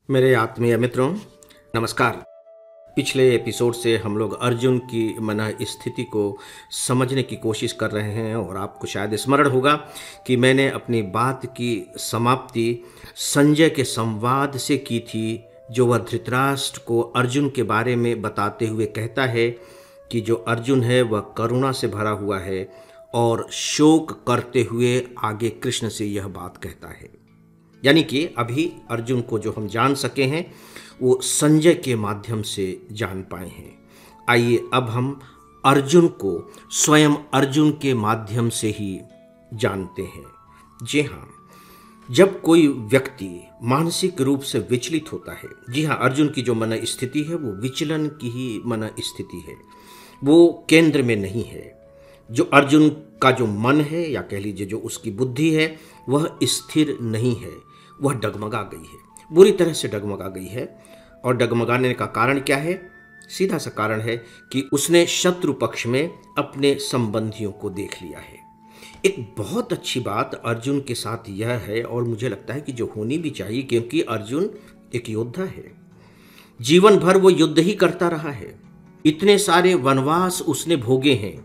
मेरे आत्मीय मित्रों, नमस्कार। पिछले एपिसोड से हम लोग अर्जुन की मन स्थिति को समझने की कोशिश कर रहे हैं और आपको शायद स्मरण होगा कि मैंने अपनी बात की समाप्ति संजय के संवाद से की थी, जो वह धृतराष्ट्र को अर्जुन के बारे में बताते हुए कहता है कि जो अर्जुन है वह करुणा से भरा हुआ है और शोक करते हुए आगे कृष्ण से यह बात कहता है। यानी कि अभी अर्जुन को जो हम जान सके हैं वो संजय के माध्यम से जान पाए हैं। आइए अब हम अर्जुन को स्वयं अर्जुन के माध्यम से ही जानते हैं। जी हाँ, जब कोई व्यक्ति मानसिक रूप से विचलित होता है, जी हाँ, अर्जुन की जो मन स्थिति है वो विचलन की ही मन स्थिति है, वो केंद्र में नहीं है। जो अर्जुन का जो मन है या कह लीजिए जो उसकी बुद्धि है वह स्थिर नहीं है, वह डगमगा गई है, बुरी तरह से डगमगा गई है। और डगमगाने का कारण क्या है? सीधा सा कारण है कि उसने शत्रु पक्ष में अपने संबंधियों को देख लिया है। एक बहुत अच्छी बात अर्जुन के साथ यह है, और मुझे लगता है कि जो होनी भी चाहिए, क्योंकि अर्जुन एक योद्धा है। जीवन भर वो युद्ध ही करता रहा है, इतने सारे वनवास उसने भोगे हैं,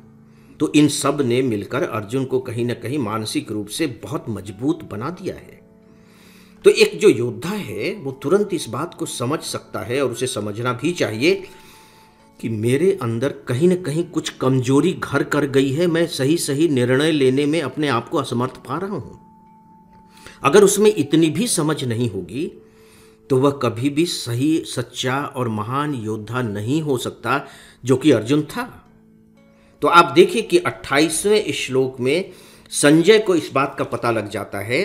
तो इन सब ने मिलकर अर्जुन को कहीं ना कहीं मानसिक रूप से बहुत मजबूत बना दिया है। तो एक जो योद्धा है वो तुरंत इस बात को समझ सकता है, और उसे समझना भी चाहिए कि मेरे अंदर कहीं ना कहीं कुछ कमजोरी घर कर गई है। मैं सही सही निर्णय लेने में अपने आप को असमर्थ पा रहा हूं। अगर उसमें इतनी भी समझ नहीं होगी तो वह कभी भी सही, सच्चा और महान योद्धा नहीं हो सकता, जो कि अर्जुन था। तो आप देखिए कि 28वें श्लोक में संजय को इस बात का पता लग जाता है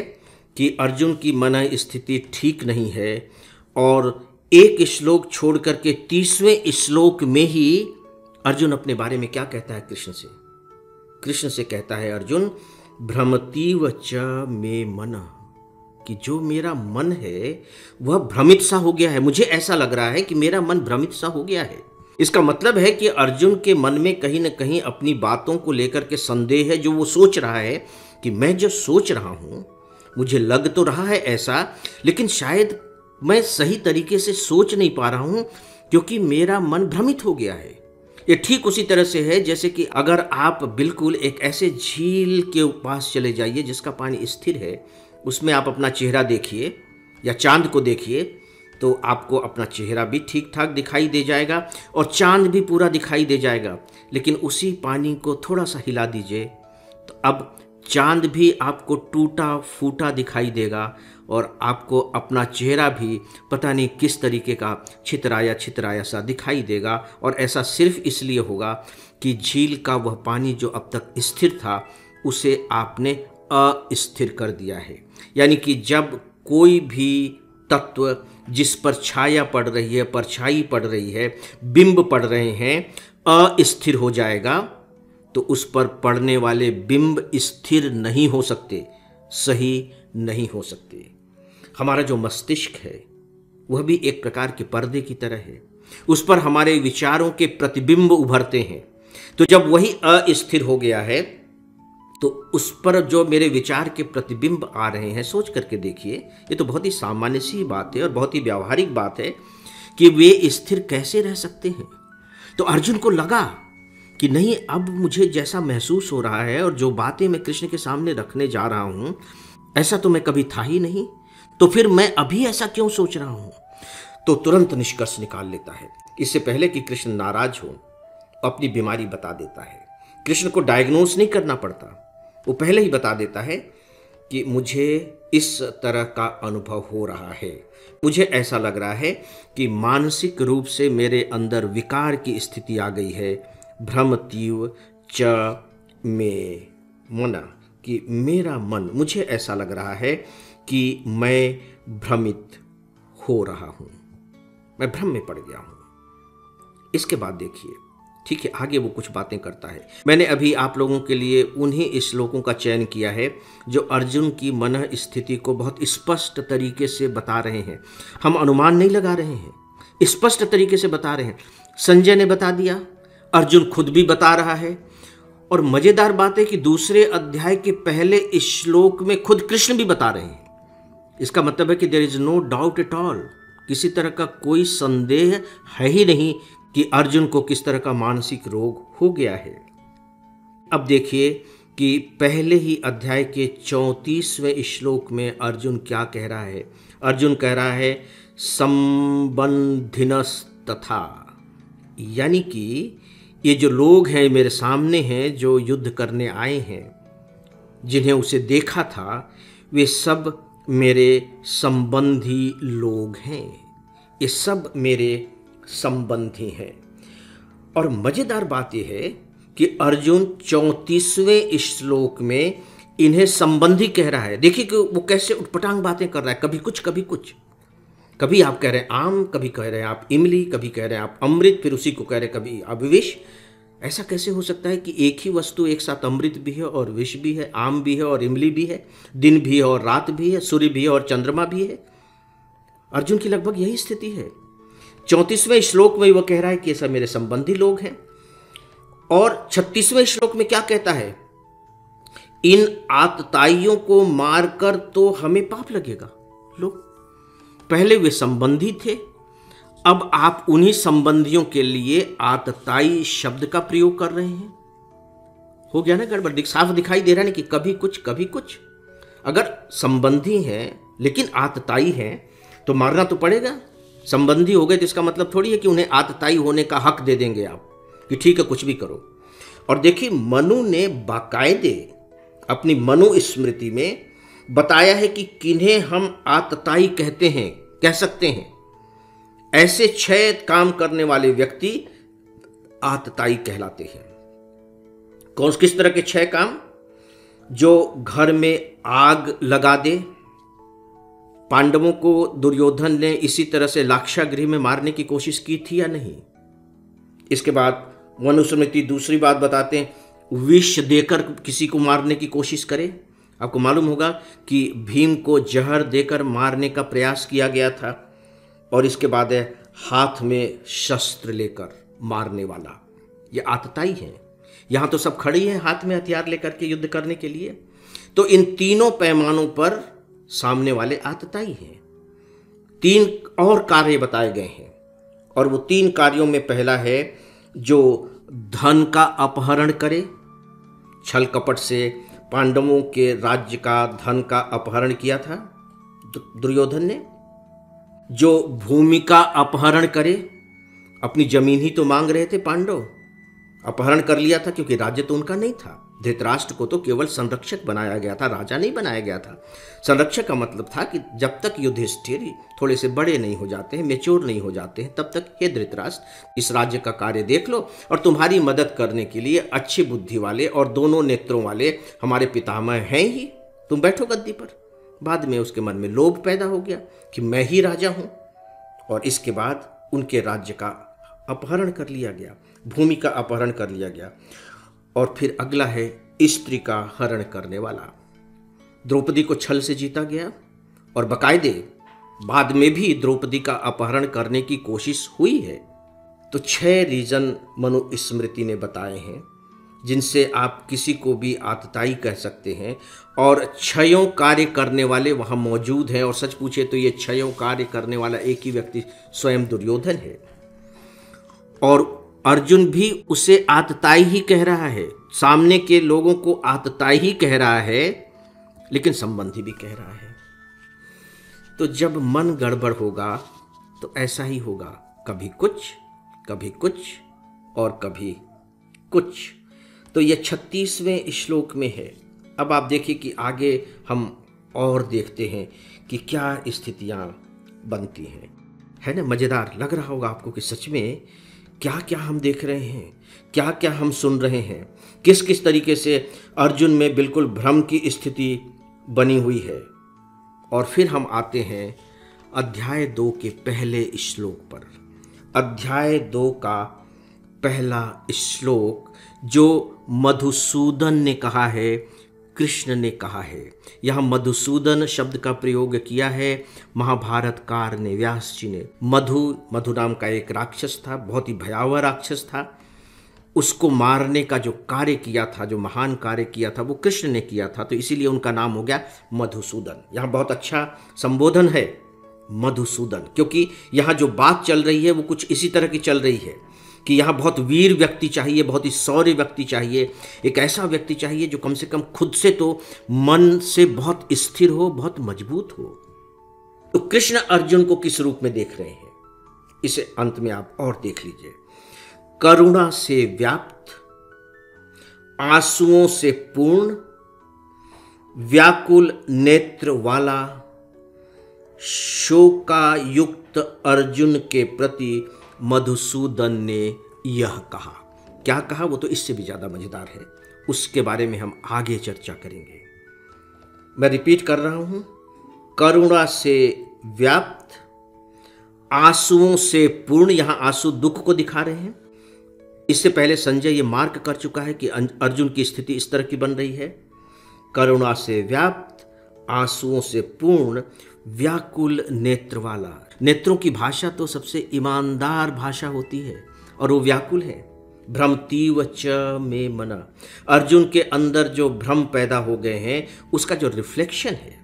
कि अर्जुन की मन स्थिति ठीक नहीं है, और एक श्लोक छोड़ करके 30वें श्लोक में ही अर्जुन अपने बारे में क्या कहता है कृष्ण से कहता है अर्जुन, भ्रमतीव च मे मन, कि जो मेरा मन है वह भ्रमित सा हो गया है। मुझे ऐसा लग रहा है कि मेरा मन भ्रमित सा हो गया है। इसका मतलब है कि अर्जुन के मन में कहीं ना कहीं अपनी बातों को लेकर के संदेह है, जो वो सोच रहा है कि मैं जो सोच रहा हूं, मुझे लग तो रहा है ऐसा, लेकिन शायद मैं सही तरीके से सोच नहीं पा रहा हूं, क्योंकि मेरा मन भ्रमित हो गया है। ये ठीक उसी तरह से है जैसे कि अगर आप बिल्कुल एक ऐसे झील के पास चले जाइए जिसका पानी स्थिर है, उसमें आप अपना चेहरा देखिए या चांद को देखिए, तो आपको अपना चेहरा भी ठीक ठाक दिखाई दे जाएगा और चांद भी पूरा दिखाई दे जाएगा। लेकिन उसी पानी को थोड़ा सा हिला दीजिए तो अब चांद भी आपको टूटा फूटा दिखाई देगा, और आपको अपना चेहरा भी पता नहीं किस तरीके का छितराया सा दिखाई देगा। और ऐसा सिर्फ इसलिए होगा कि झील का वह पानी जो अब तक स्थिर था उसे आपने अस्थिर कर दिया है। यानी कि जब कोई भी तत्व जिस पर छाया पड़ रही है, परछाई पड़ रही है, बिंब पड़ रहे हैं, अस्थिर हो जाएगा, तो उस पर पड़ने वाले बिंब स्थिर नहीं हो सकते, सही नहीं हो सकते। हमारा जो मस्तिष्क है वह भी एक प्रकार के पर्दे की तरह है, उस पर हमारे विचारों के प्रतिबिंब उभरते हैं। तो जब वही अस्थिर हो गया है तो उस पर जो मेरे विचार के प्रतिबिंब आ रहे हैं, सोच करके देखिए, ये तो बहुत ही सामान्य सी बात है और बहुत ही व्यावहारिक बात है कि वे स्थिर कैसे रह सकते हैं। तो अर्जुन को लगा कि नहीं, अब मुझे जैसा महसूस हो रहा है और जो बातें मैं कृष्ण के सामने रखने जा रहा हूं, ऐसा तो मैं कभी था ही नहीं, तो फिर मैं अभी ऐसा क्यों सोच रहा हूं? तो तुरंत निष्कर्ष निकाल लेता है। इससे पहले कि कृष्ण नाराज हो, अपनी बीमारी बता देता है। कृष्ण को डायग्नोस नहीं करना पड़ता, वो पहले ही बता देता है कि मुझे इस तरह का अनुभव हो रहा है, मुझे ऐसा लग रहा है कि मानसिक रूप से मेरे अंदर विकार की स्थिति आ गई है। भ्रमतीव च मे मना, कि मेरा मन, मुझे ऐसा लग रहा है कि मैं भ्रमित हो रहा हूं, मैं भ्रम में पड़ गया हूं। इसके बाद देखिए, ठीक है, आगे वो कुछ बातें करता है। मैंने अभी आप लोगों के लिए उन्हीं श्लोकों का चयन किया है जो अर्जुन की मन स्थिति को बहुत स्पष्ट तरीके से बता रहे हैं। हम अनुमान नहीं लगा रहे हैं, स्पष्ट तरीके से बता रहे हैं। संजय ने बता दिया, अर्जुन खुद भी बता रहा है, और मजेदार बात है कि दूसरे अध्याय के पहले श्लोक में खुद कृष्ण भी बता रहे हैं। इसका मतलब है कि there is no doubt at all, किसी तरह का कोई संदेह है ही नहीं कि अर्जुन को किस तरह का मानसिक रोग हो गया है। अब देखिए कि पहले ही अध्याय के 34वें श्लोक में अर्जुन क्या कह रहा है। अर्जुन कह रहा है संबंधिनस तथा, यानी कि ये जो लोग हैं मेरे सामने हैं, जो युद्ध करने आए हैं, जिन्हें उसे देखा था, वे सब मेरे संबंधी लोग हैं। ये सब मेरे संबंधी हैं। और मज़ेदार बात यह है कि अर्जुन 34वें श्लोक में इन्हें संबंधी कह रहा है। देखिए कि वो कैसे उटपटांग बातें कर रहा है, कभी कुछ कभी कुछ। कभी आप कह रहे हैं आम, कभी कह रहे हैं आप इमली, कभी कह रहे हैं आप अमृत, फिर उसी को कह रहे हैं कभी आप विष। ऐसा कैसे हो सकता है कि एक ही वस्तु एक साथ अमृत भी है और विष भी है, आम भी है और इमली भी है, दिन भी है और रात भी है, सूर्य भी है और चंद्रमा भी है। अर्जुन की लगभग यही स्थिति है। 34वें श्लोक में वो कह रहा है कि ये सब मेरे संबंधी लोग हैं। और 36वें श्लोक में क्या कहता है, इन आतताइयों को मारकर तो हमें पाप लगेगा। लो, पहले वे संबंधी थे, अब आप उन्हीं संबंधियों के लिए आतताई शब्द का प्रयोग कर रहे हैं। हो गया ना गड़बड़, साफ दिखाई दे रहा है ना कि कभी कुछ कभी कुछ। अगर संबंधी हैं लेकिन आतताई हैं तो मारना तो पड़ेगा। संबंधी हो गए तो इसका मतलब थोड़ी है कि उन्हें आतताई होने का हक दे देंगे आप कि ठीक है कुछ भी करो। और देखिए मनु ने बाकायदे अपनी मनु स्मृति में बताया है कि किन्हें हम आतताई कहते हैं, कह सकते हैं। ऐसे 6 काम करने वाले व्यक्ति आतताई कहलाते हैं। कौन किस तरह के 6 काम? जो घर में आग लगा दे। पांडवों को दुर्योधन ने इसी तरह से लाक्षागृह में मारने की कोशिश की थी या नहीं? इसके बाद मनुस्मृति दूसरी बात बताते हैं, विष देकर किसी को मारने की कोशिश करे। आपको मालूम होगा कि भीम को जहर देकर मारने का प्रयास किया गया था। और इसके बाद है हाथ में शस्त्र लेकर मारने वाला, ये आतताई है। यहाँ तो सब खड़ी हैं हाथ में हथियार लेकर के युद्ध करने के लिए। तो इन तीनों पैमानों पर सामने वाले आतताई हैं। 3 और कार्य बताए गए हैं और वो 3 कार्यों में पहला है जो धन का अपहरण करे। छल कपट से पांडवों के राज्य का धन का अपहरण किया था दुर्योधन ने। जो भूमि का अपहरण करे, अपनी जमीन ही तो मांग रहे थे पांडव, अपहरण कर लिया था क्योंकि राज्य तो उनका नहीं था। धृतराष्ट्र को तो केवल संरक्षक बनाया गया था, राजा नहीं बनाया गया था। संरक्षक का मतलब था कि जब तक युधिष्ठिर थोड़े से बड़े नहीं हो जाते हैं, मैच्योर नहीं हो जाते हैं, तब तक हे धृतराष्ट्र इस राज्य का कार्य देख लो। और तुम्हारी मदद करने के लिए अच्छी बुद्धि वाले और दोनों नेत्रों वाले हमारे पितामह हैं ही, तुम बैठो गद्दी पर। बाद में उसके मन में लोभ पैदा हो गया कि मैं ही राजा हूं, और इसके बाद उनके राज्य का अपहरण कर लिया गया, भूमि का अपहरण कर लिया गया। और फिर अगला है स्त्री का हरण करने वाला। द्रौपदी को छल से जीता गया और बकायदे बाद में भी द्रौपदी का अपहरण करने की कोशिश हुई है। तो 6 रीजन मनुस्मृति ने बताए हैं जिनसे आप किसी को भी आतताई कह सकते हैं। और 6 कार्य करने वाले वहाँ मौजूद हैं। और सच पूछे तो ये 6 कार्य करने वाला एक ही व्यक्ति स्वयं दुर्योधन है। और अर्जुन भी उसे आतताई ही कह रहा है, सामने के लोगों को आतताई ही कह रहा है, लेकिन संबंधी भी कह रहा है। तो जब मन गड़बड़ होगा तो ऐसा ही होगा, कभी कुछ और कभी कुछ। तो यह 36वें श्लोक में है। अब आप देखिए कि आगे हम और देखते हैं कि क्या स्थितियां बनती हैं। है ना, मज़ेदार लग रहा होगा आपको कि सच में क्या क्या हम देख रहे हैं, क्या क्या हम सुन रहे हैं, किस किस तरीके से अर्जुन में बिल्कुल भ्रम की स्थिति बनी हुई है। और फिर हम आते हैं अध्याय 2 के पहले श्लोक पर। अध्याय 2 का पहला श्लोक जो मधुसूदन ने कहा है, कृष्ण ने कहा है। यहाँ मधुसूदन शब्द का प्रयोग किया है महाभारतकार ने, व्यास जी ने। मधु नाम का एक राक्षस था, बहुत ही भयावह राक्षस था। उसको मारने का जो कार्य किया था, जो महान कार्य किया था, वो कृष्ण ने किया था। तो इसीलिए उनका नाम हो गया मधुसूदन। यहाँ बहुत अच्छा संबोधन है मधुसूदन, क्योंकि यहाँ जो बात चल रही है वो कुछ इसी तरह की चल रही है कि यहाँ बहुत वीर व्यक्ति चाहिए, बहुत ही शौर्य व्यक्ति चाहिए, एक ऐसा व्यक्ति चाहिए जो कम से कम खुद से तो मन से बहुत स्थिर हो, बहुत मजबूत हो। तो कृष्ण अर्जुन को किस रूप में देख रहे हैं, इसे अंत में आप और देख लीजिए। करुणा से व्याप्त, आंसुओं से पूर्ण, व्याकुल नेत्र वाला, शोकायुक्त अर्जुन के प्रति मधुसूदन ने यह कहा। क्या कहा वो तो इससे भी ज्यादा मजेदार है, उसके बारे में हम आगे चर्चा करेंगे। मैं रिपीट कर रहा हूं, करुणा से व्याप्त, आंसुओं से पूर्ण, यहां आंसू दुख को दिखा रहे हैं। इससे पहले संजय ये मार्क कर चुका है कि अर्जुन की स्थिति इस तरह की बन रही है। करुणा से व्याप्त, आंसुओं से पूर्ण, व्याकुल नेत्र वाला। नेत्रों की भाषा तो सबसे ईमानदार भाषा होती है और वो व्याकुल है। भ्रमतीव च में मना, अर्जुन के अंदर जो भ्रम पैदा हो गए हैं उसका जो रिफ्लेक्शन है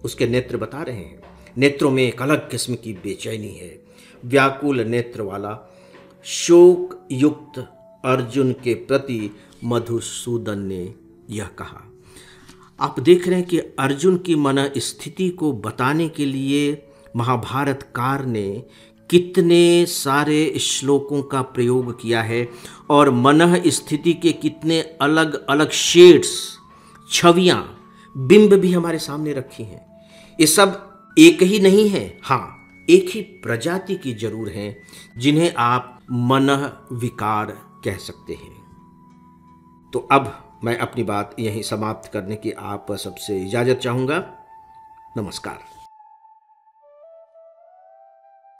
उसके नेत्र बता रहे हैं। नेत्रों में एक अलग किस्म की बेचैनी है। व्याकुल नेत्र वाला, शोक युक्त अर्जुन के प्रति मधुसूदन ने यह कहा। आप देख रहे हैं कि अर्जुन की मन स्थिति को बताने के लिए महाभारतकार ने कितने सारे श्लोकों का प्रयोग किया है और मन स्थिति के कितने अलग अलग शेड्स, छवियां, बिंब भी हमारे सामने रखी हैं। ये सब एक ही नहीं है, हाँ एक ही प्रजाति की जरूर हैं जिन्हें आप मन विकार कह सकते हैं। तो अब मैं अपनी बात यहीं समाप्त करने की आप सबसे इजाजत चाहूंगा। नमस्कार।